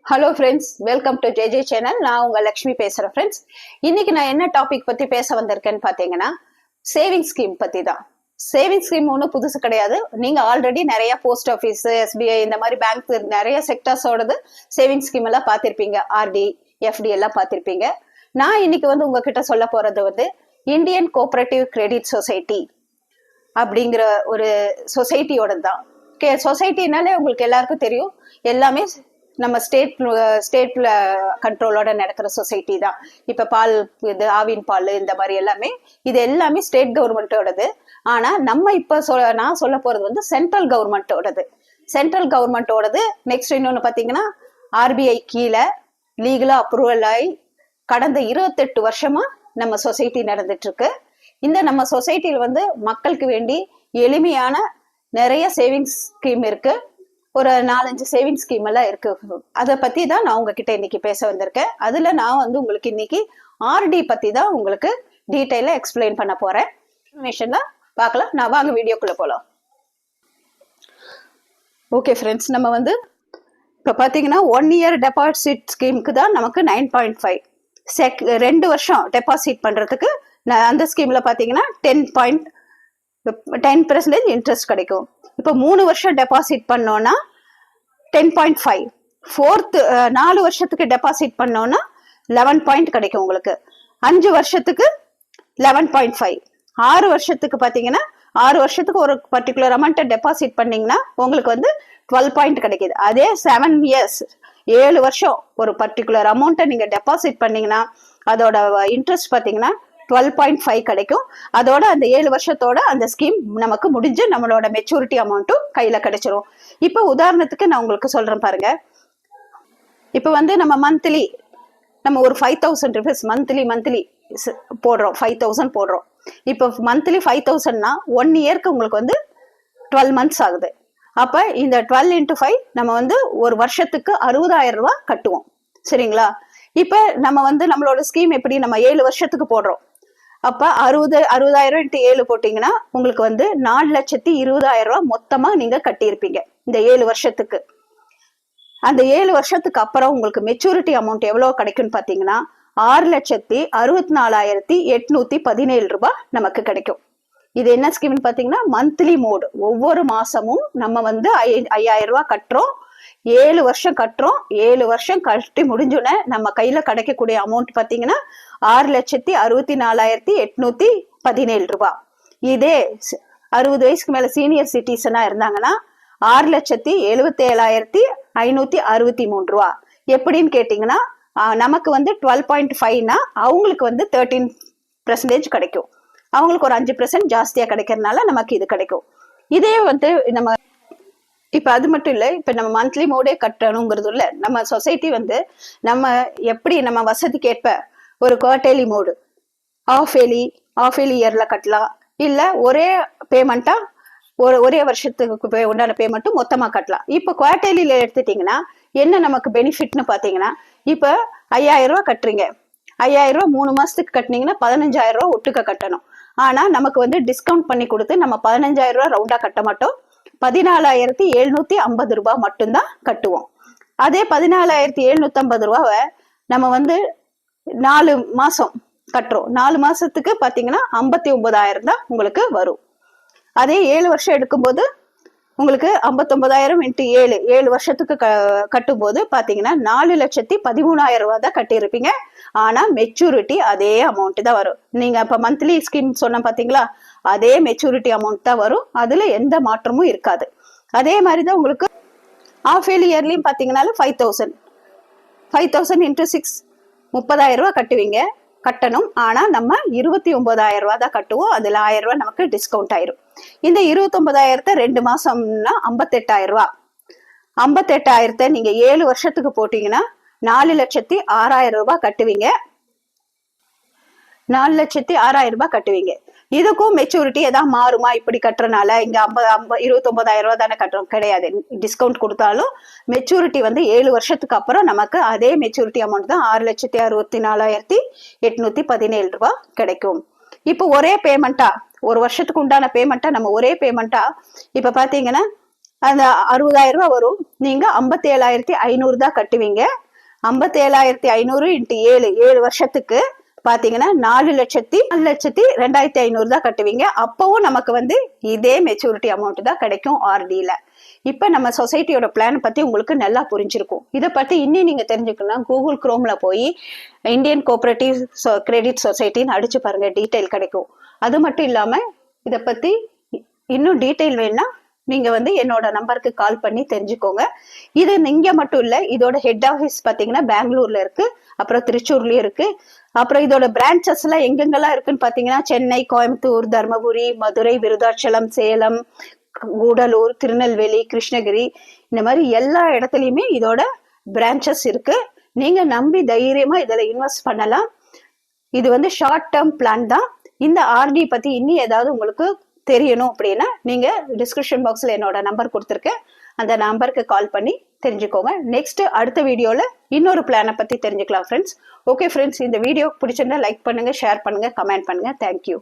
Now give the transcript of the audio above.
Hello friends, welcome to J channel. நான் உங்க லக்ஷ்மி பேசுறேன். ஃப்ரெண்ட்ஸ், இன்னைக்கு நான் என்ன டாபிக் பத்தி பேச வந்திருக்கேன்னு பாத்தீங்கன்னா, சேவிங் ஸ்கீம் பத்தி தான். சேவிங் ஸ்கீம் ஒன்றும் புதுசு கிடையாது. நீங்க ஆல்ரெடி நிறைய போஸ்ட் ஆஃபீஸ், எஸ்பிஐ இந்த மாதிரி பேங்க் நிறைய செக்டர்ஸோடது சேவிங் ஸ்கீம் எல்லாம் பார்த்திருப்பீங்க. ஆர்டி, எஃப்டி எல்லாம் பார்த்திருப்பீங்க. நான் இன்னைக்கு உங்ககிட்ட சொல்ல போறது இந்தியன் கோஆபரேட்டிவ் கிரெடிட் சொசைட்டி அப்படிங்கிற ஒரு சொசைட்டியோட தான். சொசைட்டினாலே உங்களுக்கு எல்லாருக்கும் தெரியும், எல்லாமே நம்ம ஸ்டேட்ல கண்ட்ரோலோட நடக்கிற சொசைட்டி தான். இப்ப பால், இது ஆவின் பால், இந்த மாதிரி இது எல்லாமே ஸ்டேட் கவர்மெண்டோடது. ஆனா நம்ம இப்ப நான் சொல்ல போறது சென்ட்ரல் கவர்மெண்டோடது. சென்ட்ரல் கவர்மெண்டோடது. நெக்ஸ்ட் இன்னொன்னு பாத்தீங்கன்னா, ஆர்பிஐ கீழே லீகலா அப்ரூவல் ஆகி கடந்த 28 வருஷமா நம்ம சொசைட்டி நடந்துட்டு இருக்கு. இந்த நம்ம சொசைட்டியில மக்களுக்கு வேண்டி எளிமையான நிறைய சேவிங்ஸ் ஸ்கீம் இருக்கு. ஒரு 4-5 சேவிங் ஸ்கீம் எல்லாம் இருக்கு. அதை பத்தி தான் நான் உங்ககிட்ட இன்னைக்கு பேச வந்திருக்கேன். அதுல நான் உங்களுக்கு இன்னைக்கு ஆர்டி பத்தி தான் உங்களுக்கு டீட்டெயிலா எக்ஸ்பிளைன் பண்ண போறேன். இன்ஃபர்மேஷன்ல பார்க்கலாம். நான் வாங்க வீடியோக்குள்ள போலாம். ஓகே ஃப்ரெண்ட்ஸ், நம்ம இப்ப பாத்தீங்கன்னா 1 இயர் டெபாசிட் ஸ்கீமுக்கு தான் நமக்கு 9.5. 2 வருஷம் டெபாசிட் பண்றதுக்கு அந்த ஸ்கீம்ல பாத்தீங்கன்னா 10% இன்ட்ரெஸ்ட் கிடைக்கும். இப்போ 3 வருஷம் டெபாசிட் பண்ணோம்னா 10.5. 4 வருஷத்துக்கு டெபாசிட் பண்ணோம்னா 11 பாயிண்ட் கிடைக்கும் உங்களுக்கு. 5 வருஷத்துக்கு 11.5. 6 வருஷத்துக்கு பாத்தீங்கன்னா 6 வருஷத்துக்கு ஒரு பர்டிகுலர் அமௌண்ட்டை டெபாசிட் பண்ணீங்கன்னா உங்களுக்கு 12 பாயிண்ட் கிடைக்குது. அதே 7 இயர்ஸ் 7 வருஷம் ஒரு பர்டிகுலர் அமௌண்ட்டை நீங்க டெபாசிட் பண்ணீங்கன்னா அதோட இன்ட்ரெஸ்ட் பாத்தீங்கன்னா 12.5 கிடைக்கும். அதோட அந்த 7 வருஷத்தோட அந்த ஸ்கீம் நமக்கு முடிஞ்சு நம்மளோட மெச்சூரிட்டி அமௌண்ட்டும் கையில கிடைச்சிரும். இப்ப உதாரணத்துக்கு நான் உங்களுக்கு சொல்றேன் பாருங்க. இப்ப நம்ம மந்த்லி நம்ம ஒரு 5,000 rupees மந்த்லி போடுறோம். 5,000 போடுறோம். இப்ப மந்த்லி 5,000னா 1 இயர்க்கு உங்களுக்கு 12 months ஆகுது. அப்ப இந்த 12 into 5 நம்ம ஒரு வருஷத்துக்கு 60,000 ரூபாய் கட்டுவோம். சரிங்களா? இப்ப நம்ம நம்மளோட ஸ்கீம் எப்படி, நம்ம 7 வருஷத்துக்கு போடுறோம். அப்ப 60,000 into 7 போட்டீங்கன்னா உங்களுக்கு 4,20,000 ரூபாய் மொத்தமா நீங்க கட்டியிருப்பீங்க இந்த 7 வருஷத்துக்கு. அந்த 7 வருஷத்துக்கு அப்புறம் உங்களுக்கு மெச்சூரிட்டி அமௌண்ட் எவ்வளவு கிடைக்கும்னு பாத்தீங்கன்னா 6,64,817 ரூபாய் நமக்கு கிடைக்கும். இது என்ன ஸ்கீம்னு பாத்தீங்கன்னா மந்த்லி மோடு. ஒவ்வொரு மாசமும் நம்ம 5,000 ரூபாய் கட்டுறோம். 7 வருஷம் கட்டுறோம். 7 வருஷம் கட்டி முடிஞ்சோடனே நம்ம கையில கிடைக்கக்கூடிய அமௌண்ட் பாத்தீங்கன்னா 6,64,817 ரூபாய். இதே 60 வயசுக்கு மேல சீனியர் சிட்டிசனா இருந்தாங்கன்னா 6,77,563 ரூபாய். எப்படின்னு கேட்டீங்கன்னா நமக்கு 12.5னா அவங்களுக்கு 13% கிடைக்கும். அவங்களுக்கு ஒரு 5% ஜாஸ்தியா கிடைக்கிறதுனால நமக்கு இது கிடைக்கும். இதே நம்ம இப்ப அது மட்டும் இல்ல, இப்ப நம்ம மந்த்லி மோடே கட்டணுங்கிறது இல்ல. நம்ம சொசைட்டி நம்ம எப்படி நம்ம வசதிக்கு ஏற்ப ஒரு குவார்டர்லி மோடு, ஆஃப் ஏலி இயர்ல கட்டலாம். இல்ல ஒரே பேமெண்டா ஒரே வருஷத்துக்கு உண்டான பேமெண்ட்டும் மொத்தமா கட்டலாம். இப்ப குவார்டர்லியில எடுத்துட்டீங்கன்னா என்ன நமக்கு பெனிஃபிட்னு பாத்தீங்கன்னா, இப்ப 5,000 ரூபாய் கட்டுறீங்க. 5,000 ரூபாய் 3 மாசத்துக்கு கட்டினீங்கன்னா 15,000 ரூபாய் ஒட்டுக்க கட்டணும். ஆனா நமக்கு டிஸ்கவுண்ட் பண்ணி கொடுத்து நம்ம 15,000 ரூபாய் ரவுண்டா கட்ட மாட்டோம். 14,750 ரூபாய் மட்டும்தான் கட்டுவோம். அதே 14,750 ரூபாவை நம்ம 4 மாசம் கட்டுறோம். 4 மாசத்துக்கு பாத்தீங்கன்னா 59,000 தான் உங்களுக்கு வரும். அதே 7 வருஷம் எடுக்கும்போது உங்களுக்கு 59,000 into 7 வருஷத்துக்கு கட்டும்போது பாத்தீங்கன்னா 4,13,000 ரூபாய் தான் கட்டியிருப்பீங்க. ஆனா மெச்சூரிட்டி அதே அமௌண்ட் தான் வரும். நீங்க இப்ப மந்த்லி ஸ்கீம் சொன்ன பாத்தீங்களா, அதே மெச்சூரிட்டி அமௌண்ட் தான் வரும். அதுல எந்த மாற்றமும் இருக்காது. அதே மாதிரிதான் உங்களுக்கு ஆஃப் இயர்லயும் பாத்தீங்கன்னா 5,000 into 6 30,000 ரூபாய் கட்டணும். ஆனா நம்ம 29,000 ரூபாய் தான் கட்டுவோம். அதுல 1,000 ரூபாய் நமக்கு டிஸ்கவுண்ட் ஆயிரும். இந்த 29,000 2 மாசம்னா 58,000 ரூபாய். 58,000 நீங்க 7 வருஷத்துக்கு போட்டீங்கன்னா 4,06,000 ரூபாய் கட்டுவீங்க. 4,06,000 ரூபாய் கட்டுவீங்க. இதுக்கும் மெச்சூரிட்டி ஏதாவது மாறுமா இப்படி கட்டுறதுனால? இங்க 29,000 ரூபாய் தானே கட்டுறோம், கிடையாது. டிஸ்கவுண்ட் கொடுத்தாலும் மெச்சூரிட்டி 7 வருஷத்துக்கு அப்புறம் நமக்கு அதே மெச்சூரிட்டி அமௌண்ட் தான் 6,64,817 ரூபாய் கிடைக்கும். இப்போ ஒரே பேமெண்டா, ஒரு வருஷத்துக்கு உண்டான பேமெண்டா நம்ம ஒரே பேமெண்டா இப்ப பாத்தீங்கன்னா அந்த 60,000 ரூபாய் வரும். நீங்க 57,500 தான் கட்டுவீங்க. 57,500 × 7 வருஷத்துக்கு பாத்தீங்கன்னா 4,02,500 தான் கட்டுவீங்க. அப்பவும் நமக்கு வந்து இதே மெச்சூரிட்டி அமௌண்ட் தான் கிடைக்கும் ஆர்டில. இப்ப நம்ம சொசைட்டியோட பிளான் பத்தி உங்களுக்கு நல்லா புரிஞ்சிருக்கும். இதை பத்தி இன்னும் நீங்க தெரிஞ்சுக்கணும்னா கூகுள் குரோம்ல போய் இந்தியன் கோஆபரேட்டிவ் கிரெடிட் சொசைட்டின்னு அடிச்சு பாருங்க, டீட்டெயில் கிடைக்கும். அது மட்டும் இல்லாம இதை பத்தி இன்னும் டீட்டெயில் வேணும்னா நீங்க வந்து என்னோட நம்பருக்கு கால் பண்ணி தெரிஞ்சுக்கோங்க. இது இங்க மட்டும் இல்ல, இதோட ஹெட் ஆபீஸ் பாத்தீங்கன்னா பெங்களூர்ல இருக்கு, அப்புறம் திருச்சூர்லயும் இருக்கு. அப்புறம் இதோட பிரான்ச்சஸ் எல்லாம் எங்கெங்கெல்லாம் இருக்குன்னு பாத்தீங்கன்னா சென்னை, கோயம்புத்தூர், தர்மபுரி, மதுரை, விருதாச்சலம், சேலம், கூடலூர், திருநெல்வேலி, கிருஷ்ணகிரி, இந்த மாதிரி எல்லா இடத்துலயுமே இதோட பிரான்ச்சஸ் இருக்கு. நீங்க நம்பி தைரியமா இதுல இன்வெஸ்ட் பண்ணலாம். இது வந்து ஷார்ட் டேர்ம் பிளான் தான். இந்த ஆர்டி பத்தி இன்னும் ஏதாவது உங்களுக்கு தெரியணும் அப்படின்னா நீங்க டிஸ்கிரிப்ஷன் பாக்ஸ்ல என்னோட நம்பர் கொடுத்துருக்கேன், அந்த நம்பருக்கு கால் பண்ணி தெரிஞ்சுக்கோங்க. நெக்ஸ்ட் அடுத்த வீடியோல இன்னொரு பிளானை பத்தி தெரிஞ்சுக்கலாம் ஃப்ரெண்ட்ஸ். ஓகே ஃப்ரெண்ட்ஸ், இந்த வீடியோ பிடிச்சிருந்தா லைக் பண்ணுங்க, ஷேர் பண்ணுங்க, கமெண்ட் பண்ணுங்க. தேங்க்யூ.